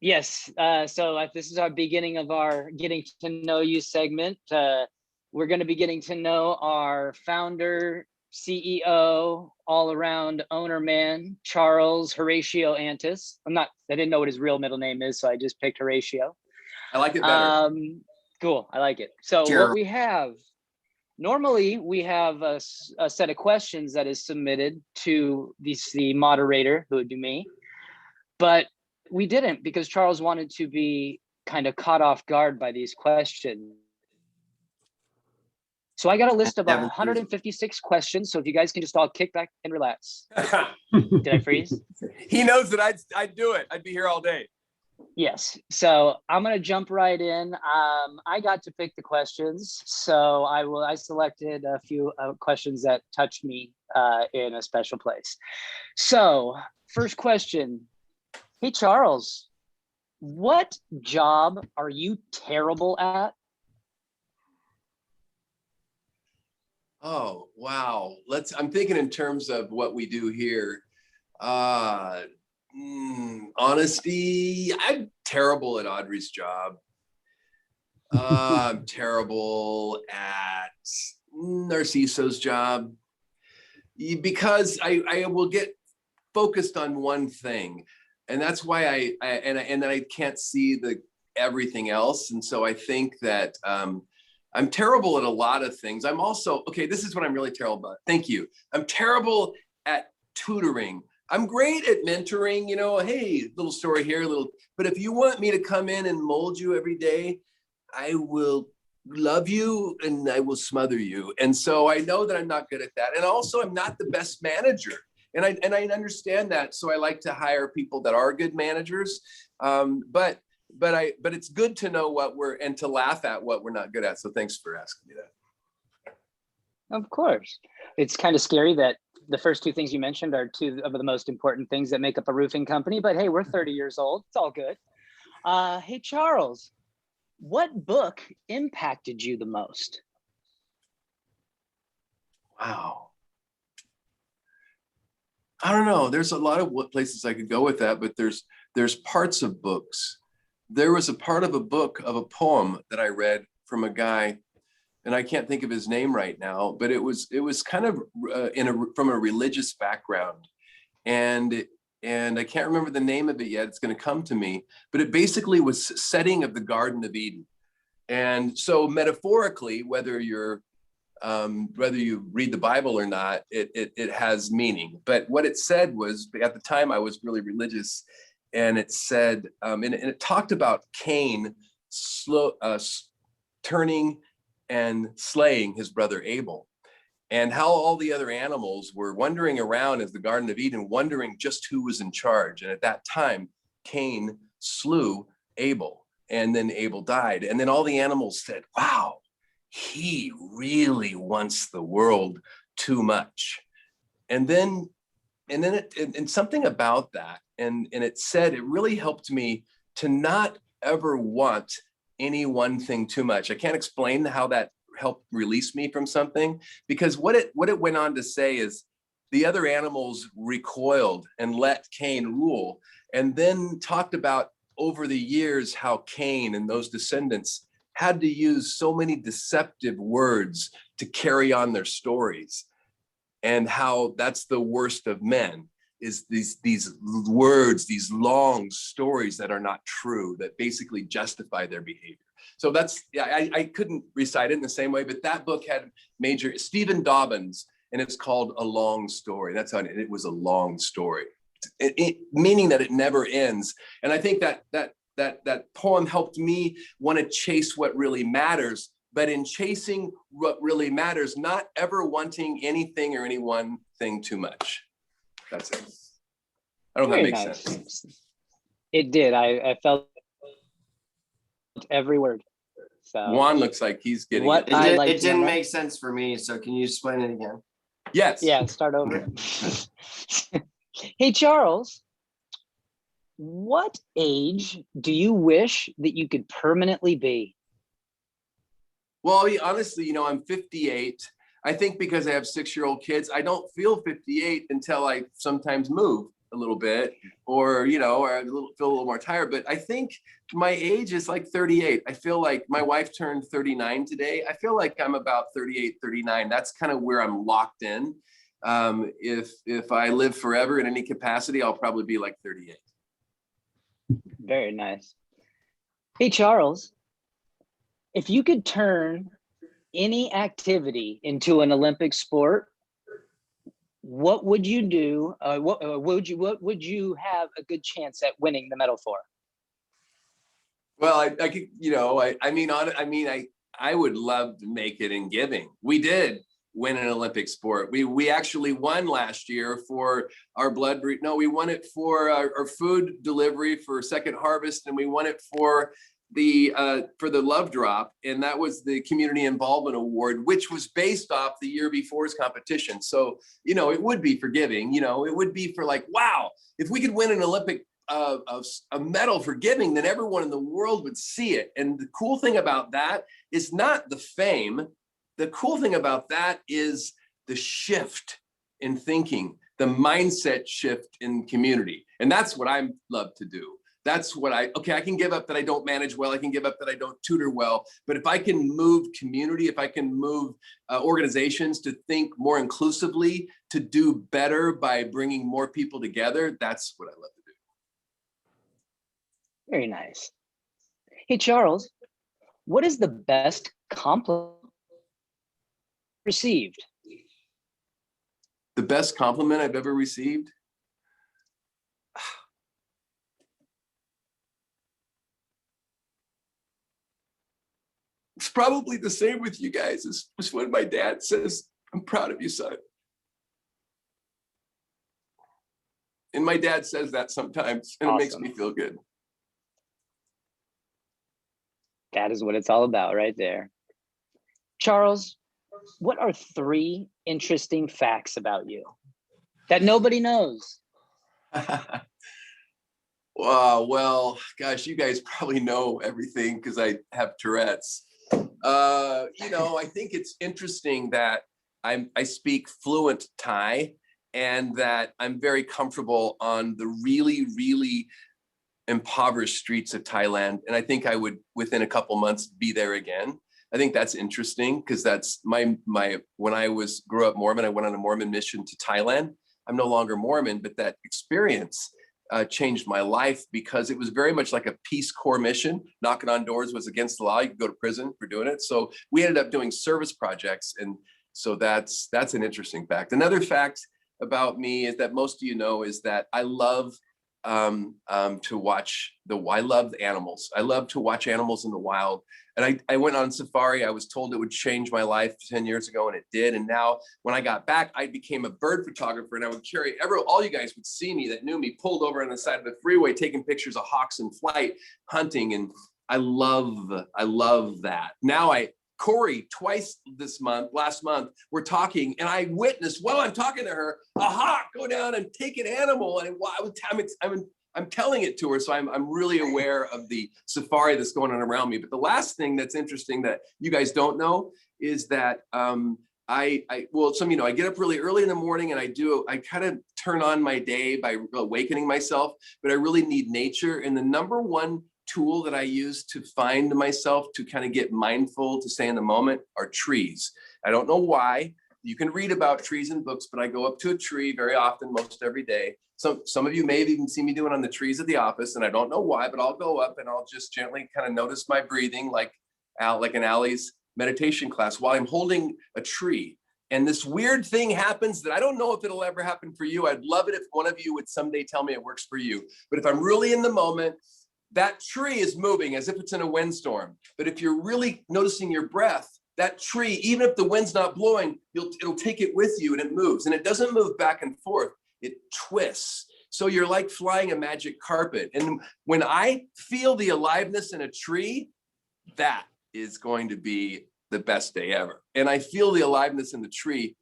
Yes. This is our beginning of our getting to know you segment. We're going to be getting to know our founder, CEO, all around owner man, Charles Horatio Antis. I didn't know what his real middle name is, so I just picked Horatio. I like it better. Cool. I like it. So Sure. what we have, normally we have a set of questions that is submitted to the moderator, who would be me. But we didn't, because Charles wanted to be kind of caught off guard by these questions. So I got a list of 156 questions. So if you guys can just all kick back and relax. Did I freeze? He knows that I'd do it. I'd be here all day. Yes. So I'm going to jump right in. I got to pick the questions. So I selected a few questions that touched me in a special place. So first question. Hey, Charles, what job are you terrible at? Oh, wow. I'm thinking in terms of what we do here. Honesty, I'm terrible at Audrey's job. I'm terrible at Narciso's job, because I will get focused on one thing. And that's why I can't see everything else. And so I think that I'm terrible at a lot of things. I'm also, okay, this is what I'm really terrible about. Thank you. I'm terrible at tutoring. I'm great at mentoring, hey, little story here, but if you want me to come in and mold you every day, I will love you and I will smother you. And so I know that I'm not good at that. And also I'm not the best manager. And I understand that. So I like to hire people that are good managers. But it's good to know and to laugh at what we're not good at. So thanks for asking me that. Of course. It's kind of scary that the first two things you mentioned are two of the most important things that make up a roofing company. But hey, we're 30 years old. It's all good. Hey, Charles, what book impacted you the most? Wow. I don't know. There's a lot of places I could go with that, but there's parts of books. There was a part of a book of a poem that I read from a guy, and I can't think of his name right now, but it was kind of from a religious background, and I can't remember the name of it yet. It's going to come to me, but it basically was setting of the Garden of Eden. And so metaphorically, whether you read the Bible or not, it has meaning. But what it said was, at the time I was really religious, and it said, and it talked about Cain turning and slaying his brother Abel, and how all the other animals were wandering around as the Garden of Eden, wondering just who was in charge. And at that time, Cain slew Abel, and then Abel died. And then all the animals said, wow, he really wants the world too much. And then something about that, and it said, it really helped me to not ever want any one thing too much. I can't explain how that helped release me from something, because what it went on to say is the other animals recoiled and let Cain rule, and then talked about over the years how Cain and those descendants had to use so many deceptive words to carry on their stories, and how that's the worst of men, is these words, these long stories that are not true, that basically justify their behavior. So that's, I couldn't recite it in the same way, but that book had major, Stephen Dobbins, and it's called A Long Story. That's how it was, a long story, meaning that it never ends. And I think that poem helped me want to chase what really matters, but in chasing what really matters, not ever wanting anything or any one thing too much. That's it. I don't know if that makes sense. It did. I felt every word. So Juan looks like he's getting what it. It didn't make sense for me. So can you explain it again? Yes. Yeah, start over. Hey, Charles, what age do you wish that you could permanently be? Well, honestly, I'm 58. I think because I have 6-year-old kids, I don't feel 58 until I sometimes move. a little bit, or, or feel a little more tired. But I think my age is like 38. I feel like my wife turned 39 today. I feel like I'm about 38, 39. That's kind of where I'm locked in. If I live forever in any capacity, I'll probably be like 38. Very nice. Hey, Charles, if you could turn any activity into an Olympic sport, what would you do? What would you have a good chance at winning the medal for? Well, I could, I would love to make it in giving. We did win an Olympic sport. We actually won last year for our we won it for our food delivery for Second Harvest, and we won it for the Love Drop, and that was the Community Involvement Award, which was based off the year before's competition. So, it would be for giving, it would be for like, wow, if we could win an Olympic a medal for giving, then everyone in the world would see it. And the cool thing about that is not the fame. The cool thing about that is the shift in thinking, the mindset shift in community. And that's what I love to do. That's what I can give up that I don't manage well. I can give up that I don't tutor well. But if I can move community, if I can move organizations to think more inclusively, to do better by bringing more people together, that's what I love to do. Very nice. Hey, Charles, what is the best compliment received? The best compliment I've ever received? It's probably the same with you guys. It's when my dad says, "I'm proud of you, son." And my dad says that sometimes, and It makes me feel good. That is what it's all about right there. Charles, what are 3 interesting facts about you that nobody knows? Wow, well, gosh, you guys probably know everything because I have Tourette's. I think it's interesting that I speak fluent Thai, and that I'm very comfortable on the really, really impoverished streets of Thailand. And I think I would, within a couple months, be there again. I think that's interesting because that's when I grew up Mormon, I went on a Mormon mission to Thailand. I'm no longer Mormon, but that experience changed my life because it was very much like a Peace Corps mission. Knocking on doors was against the law. You could go to prison for doing it. So we ended up doing service projects. And so that's an interesting fact. Another fact about me is that most of you know is that I love to watch I love animals. I love to watch animals in the wild. And I went on safari. I was told it would change my life 10 years ago, and it did. And now when I got back, I became a bird photographer, and I would carry all you guys would see me that knew me pulled over on the side of the freeway, taking pictures of hawks in flight, hunting. And I love that. Now Corey, twice last month, we're talking, and I witnessed while I'm talking to her, a hawk go down and take an animal. And I'm telling it to her. So I'm really aware of the safari that's going on around me. But the last thing that's interesting that you guys don't know is that some I get up really early in the morning, and I kind of turn on my day by awakening myself, but I really need nature. And the number one tool that I use to find myself, to kind of get mindful, to stay in the moment, are trees. I don't know why. You can read about trees in books, but I go up to a tree very often, most every day. Some of you may have even seen me doing on the trees at the office, and I don't know why, but I'll go up and I'll just gently kind of notice my breathing, like an Allie's meditation class, while I'm holding a tree. And this weird thing happens that I don't know if it'll ever happen for you. I'd love it if one of you would someday tell me it works for you. But if I'm really in the moment, that tree is moving as if it's in a windstorm. But if you're really noticing your breath, that tree, even if the wind's not blowing, it'll take it with you, and it moves. And it doesn't move back and forth, it twists. So you're like flying a magic carpet. And when I feel the aliveness in a tree, that is going to be the best day ever. And I feel the aliveness in the tree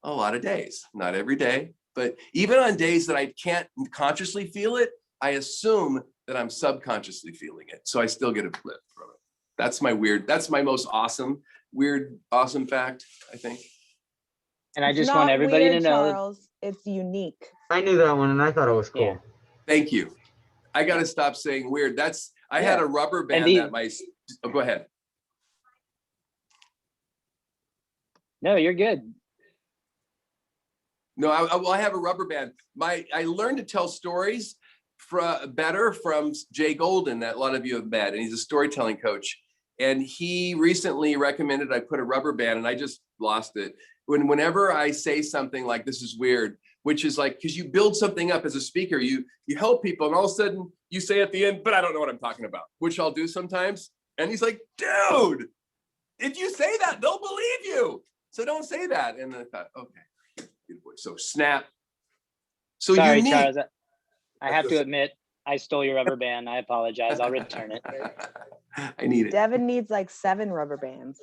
a lot of days, not every day, but even on days that I can't consciously feel it, I assume that I'm subconsciously feeling it. So I still get a flip from it. That's my most awesome fact, I think. And I just want everybody to know, Charles, it's unique. I knew that one and I thought it was cool. Yeah. Thank you. I got to stop saying weird. I had a rubber band the- that oh, go ahead. No, you're good. No, I have a rubber band. I learned to tell stories better from Jay Golden, that a lot of you have met, and he's a storytelling coach. And he recently recommended I put a rubber band, and I just lost it. Whenever I say something like "this is weird," which is like, because you build something up as a speaker, you help people, and all of a sudden you say at the end, "but I don't know what I'm talking about," which I'll do sometimes. And he's like, "Dude, if you say that, they'll believe you. So don't say that." And then I thought, okay, good boy. So snap. So Sorry, unique. Charles. I have to admit, I stole your rubber band. I apologize. I'll return it. I need it. Devin needs like 7 rubber bands.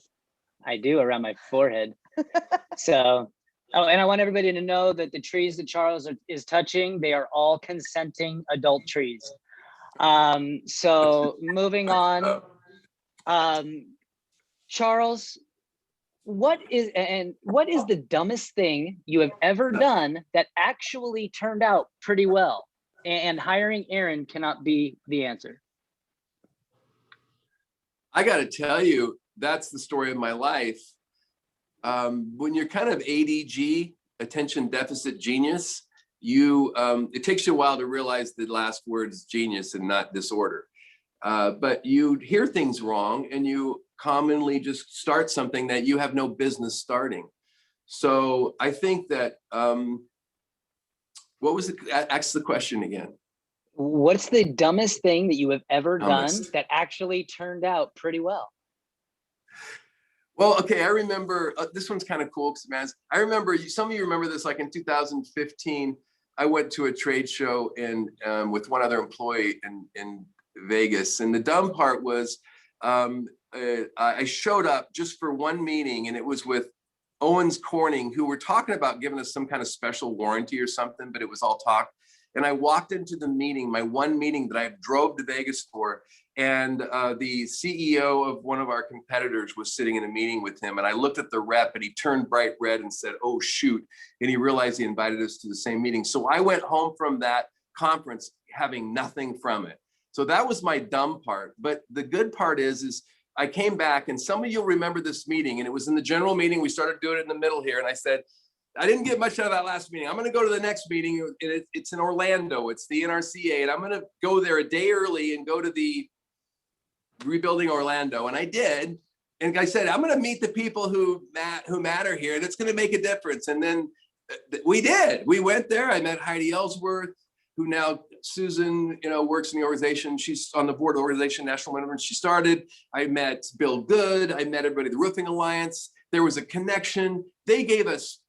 I do, around my forehead. So, oh, and I want everybody to know that the trees that Charles is touching, they are all consenting adult trees. So moving on, Charles, what is the dumbest thing you have ever done that actually turned out pretty well? And hiring Aaron cannot be the answer. I got to tell you, that's the story of my life. When you're kind of ADG, attention deficit genius, it takes you a while to realize the last word is genius and not disorder. But you hear things wrong and you commonly just start something that you have no business starting. So I think that, what was ask the question again? What's the dumbest thing that you have ever done that actually turned out pretty well? Well, okay, I remember, this one's kind of cool, because man, I remember, some of you remember this, like in 2015, I went to a trade show with one other employee in Vegas. And the dumb part was, I showed up just for one meeting, and it was with Owens Corning, who were talking about giving us some kind of special warranty or something, but it was all talk. And I walked into the meeting, my one meeting that I drove to Vegas for, and the CEO of one of our competitors was sitting in a meeting with him. And I looked at the rep and he turned bright red and said, "Oh, shoot." And he realized he invited us to the same meeting. So I went home from that conference having nothing from it. So that was my dumb part. But the good part is I came back, and some of you remember this meeting, and it was in the general meeting. We started doing it in the middle here. And I said, I didn't get much out of that last meeting. I'm going to go to the next meeting. And it's in Orlando. It's the NRCA. And I'm going to go there a day early and go to the Rebuilding Orlando. And I did. And I said, I'm going to meet the people who matter here, and it's going to make a difference. And then we did. We went there. I met Heidi Ellsworth, who now Susan, works in the organization. She's on the board of the organization, National Member. She started. I met Bill Good. I met everybody at the Roofing Alliance. There was a connection. They gave us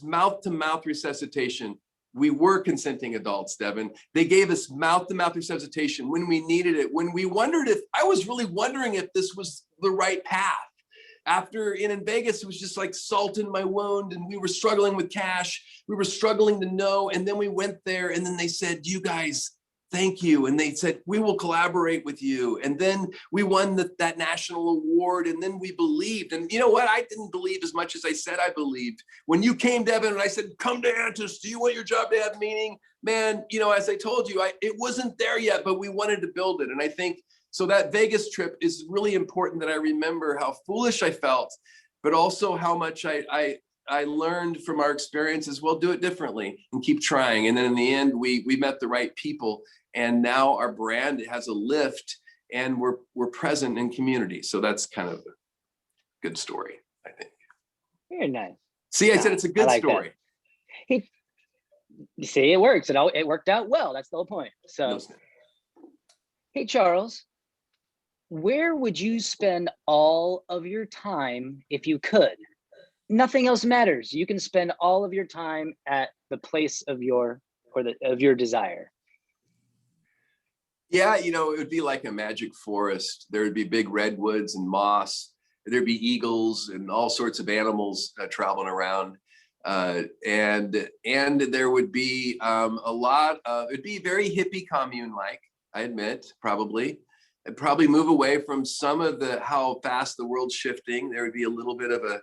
mouth-to-mouth resuscitation. We were consenting adults, Devin. They gave us mouth-to-mouth resuscitation when we needed it. When we I was really wondering if this was the right path. After in Vegas, it was just like salt in my wound, and we were struggling with cash. We were struggling to know. And then we went there, and then they said, "You guys, thank you." And they said, "We will collaborate with you." And then we won that national award. And then we believed. And you know what? I didn't believe as much as I said I believed. When you came, Devin, and I said, "Come to Antis, do you want your job to have meaning?" Man, as I told you, it wasn't there yet, but we wanted to build it. And I think, so that Vegas trip is really important, that I remember how foolish I felt, but also how much I learned from our experiences. We'll do it differently and keep trying. And then in the end, we met the right people. And now our brand has a lift, and we're present in community. So that's kind of a good story, I think. Very nice. See, I said it's a good story. You see, it works. It worked out well. That's the whole point. So, hey, Charles, where would you spend all of your time if you could? Nothing else matters. You can spend all of your time at the place of your desire. Yeah, it would be like a magic forest. There would be big redwoods and moss. There'd be eagles and all sorts of animals traveling around. And there would be it'd be very hippie commune-like, I admit, probably. I'd probably move away from some of how fast the world's shifting. There would be a little bit of a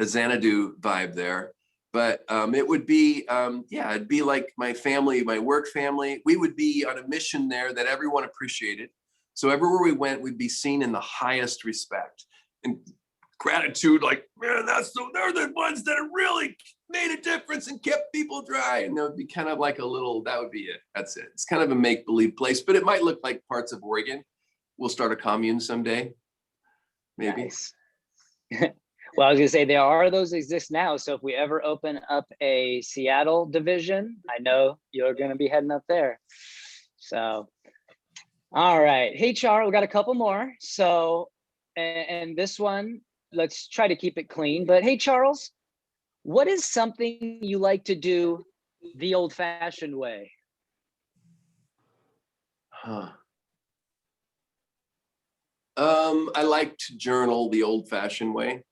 Xanadu vibe there. But it would be, yeah, it'd be like my family, my work family. We would be on a mission there that everyone appreciated. So everywhere we went, we'd be seen in the highest respect and gratitude. Like, man, they're the ones that have really made a difference and kept people dry. And there would be kind of like a little, that would be it. That's it. It's kind of a make-believe place, but it might look like parts of Oregon. We'll start a commune someday, maybe. Nice. Well, I was gonna say there are those exist now. So if we ever open up a Seattle division, I know you're gonna be heading up there. So, all right. Hey, Char, we got a couple more. So, and this one, let's try to keep it clean. But hey, Charles, what is something you like to do the old-fashioned way? Huh. I like to journal the old-fashioned way.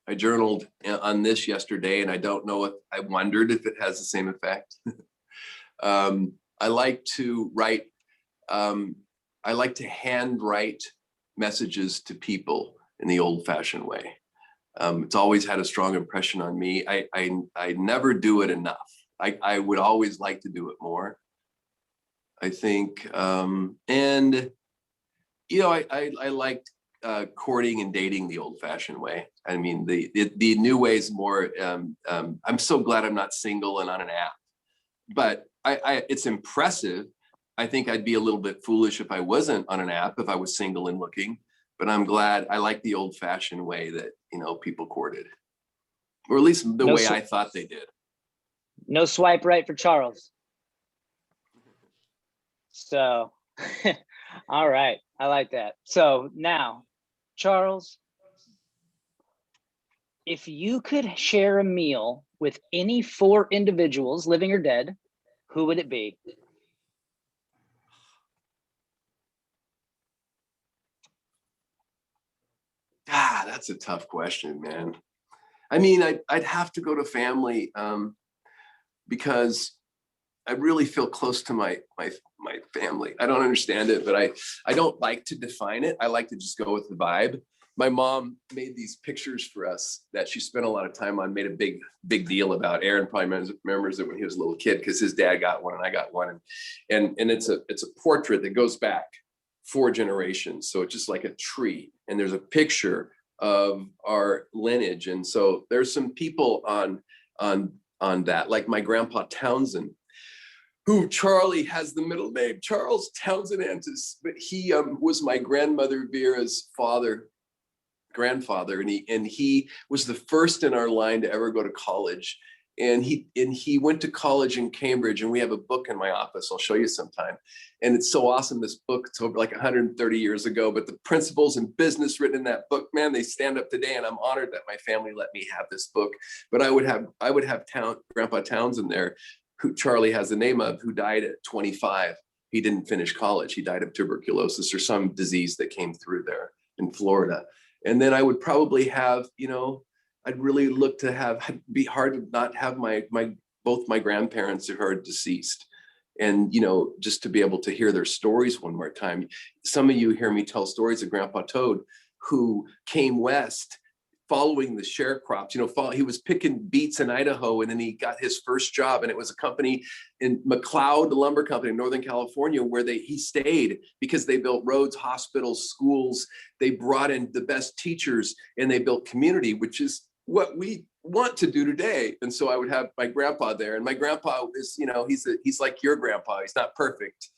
I journaled on this yesterday, and I don't know if I wondered if it has the same effect. I like to write. I like to handwrite messages to people in the old-fashioned way. It's always had a strong impression on me. I never do it enough. I would always like to do it more, I think. And you know, I liked courting and dating the old-fashioned way. I mean, the new way is more. I'm so glad I'm not single and on an app, but it's impressive. I think I'd be a little bit foolish if I wasn't on an app, if I was single and looking. But I'm glad. I like the old-fashioned way that, you know, people courted, or at least the way I thought they did. No swipe right for Charles. So, all right, I like that. So now, Charles, if you could share a meal with any 4 individuals, living or dead, who would it be? Ah, that's a tough question, man. I mean, I'd have to go to family because I really feel close to my family. I don't understand it, but I don't like to define it. I like to just go with the vibe. My mom made these pictures for us that she spent a lot of time on, made a big deal about. Aaron probably remembers it when he was a little kid because his dad got one and I got one. And it's a portrait that goes back 4 generations. So it's just like a tree. And there's a picture of our lineage. And so there's some people on that, like my grandpa Townsend, who Charlie has the middle name, Charles Townsend Antis, but he was my grandmother Vera's grandfather, and he was the first in our line to ever go to college. And he went to college in Cambridge, and we have a book in my office. I'll show you sometime. And it's so awesome. This book, it's over like 130 years ago, but the principles in business written in that book, man, they stand up today. And I'm honored that my family let me have this book. But I would have Grandpa Townsend there, who Charlie has the name of, who died at 25. He didn't finish college. He died of tuberculosis or some disease that came through there in Florida. And then I would probably have, you know, I'd really look to have, be hard to not have both my grandparents who are deceased. And, you know, just to be able to hear their stories one more time. Some of you hear me tell stories of Grandpa Toad, who came west following the sharecrops. You know, he was picking beets in Idaho, and then he got his first job, and it was a company in McLeod, the lumber company in Northern California, where he stayed because they built roads, hospitals, schools. They brought in the best teachers, and they built community, which is what we want to do today. And so I would have my grandpa there, and my grandpa is, you know, he's like your grandpa. He's not perfect.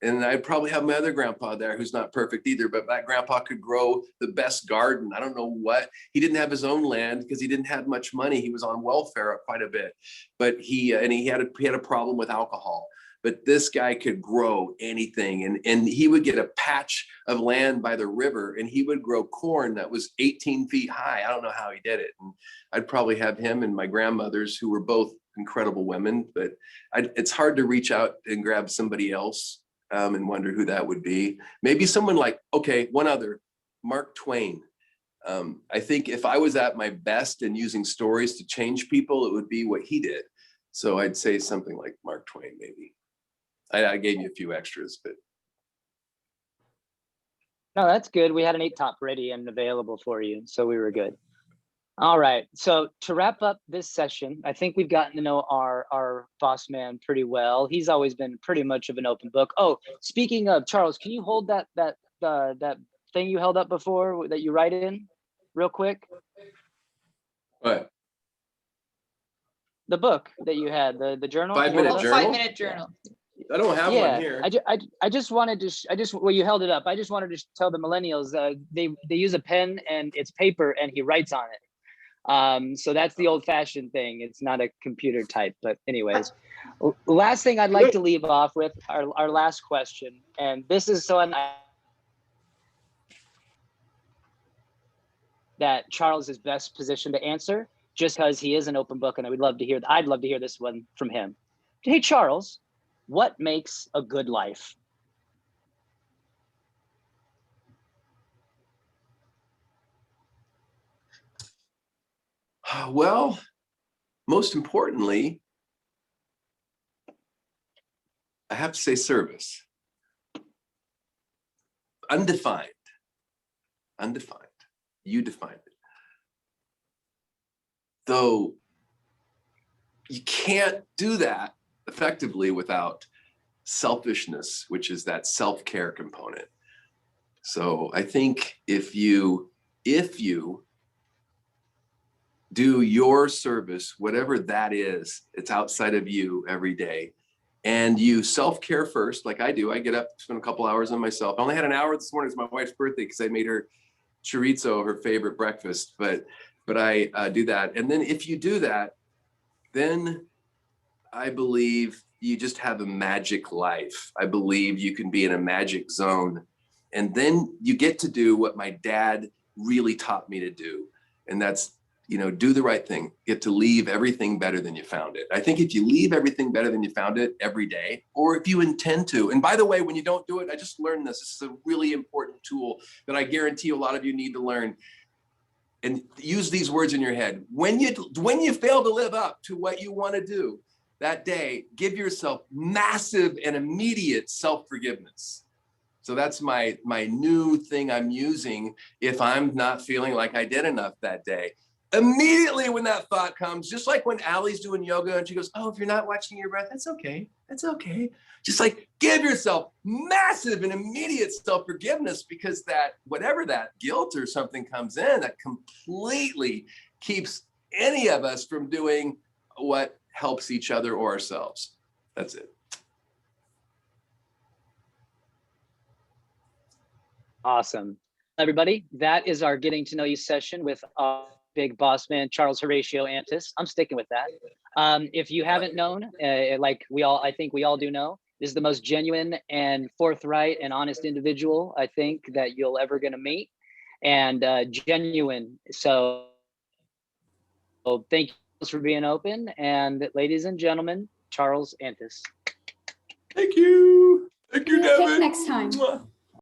And I'd probably have my other grandpa there, who's not perfect either, but that grandpa could grow the best garden. I don't know what. He didn't have his own land because he didn't have much money. He was on welfare quite a bit, but he had a problem with alcohol. But this guy could grow anything, and he would get a patch of land by the river, and he would grow corn that was 18 feet high. I don't know how he did it. And I'd probably have him and my grandmothers, who were both incredible women, but it's hard to reach out and grab somebody else. And wonder who that would be. Maybe someone like, okay, one other, Mark Twain. I think if I was at my best and using stories to change people, it would be what he did. So I'd say something like Mark Twain, maybe. I gave you a few extras, but. No, that's good. We had an 8 top ready and available for you, so we were good. All right. So to wrap up this session, I think we've gotten to know our boss man pretty well. He's always been pretty much of an open book. Oh, speaking of, Charles, can you hold that thing you held up before that you write in real quick? What? The book that you had, the journal. 5-minute Hold it up. journal? 5-minute journal. I don't have one here. I just wanted to, well, you held it up. I just wanted to tell the millennials, they use a pen and it's paper and he writes on it. So that's the old fashioned thing. It's not a computer type, but anyways, last thing I'd like to leave off with our last question. And this is that Charles is best positioned to answer, just because he is an open book, and I'd love to hear this one from him. Hey, Charles, what makes a good life? Well, most importantly, I have to say service. Undefined. You defined it. Though you can't do that effectively without selfishness, which is that self-care component. So I think if you do your service, whatever that is, it's outside of you every day, and you self-care first, like I do. I get up, spend a couple hours on myself. I only had an hour this morning. It's my wife's birthday because I made her chorizo, her favorite breakfast, but I do that. And then if you do that, then I believe you just have a magic life. I believe you can be in a magic zone. And then you get to do what my dad really taught me to do. And that's, do the right thing. Get to leave everything better than you found it. I think if you leave everything better than you found it every day, or if you intend to, and by the way, when you don't do it, I just learned this. This is a really important tool that I guarantee a lot of you need to learn. And use these words in your head. When you fail to live up to what you want to do that day, give yourself massive and immediate self-forgiveness. So that's my new thing I'm using if I'm not feeling like I did enough that day. Immediately when that thought comes, just like when Allie's doing yoga and she goes, oh, if you're not watching your breath, that's okay. That's okay. Just like give yourself massive and immediate self-forgiveness, because that whatever that guilt or something comes in, that completely keeps any of us from doing what helps each other or ourselves. That's it. Awesome. Everybody, that is our getting to know you session with our big boss man, Charles Horatio Antis. I'm sticking with that. If you haven't known, I think we all do know, this is the most genuine and forthright and honest individual I think that you'll ever gonna meet, and genuine. So thank you for being open, and ladies and gentlemen, Charles Antis. Thank you. Thank you, Catch Devin. next time.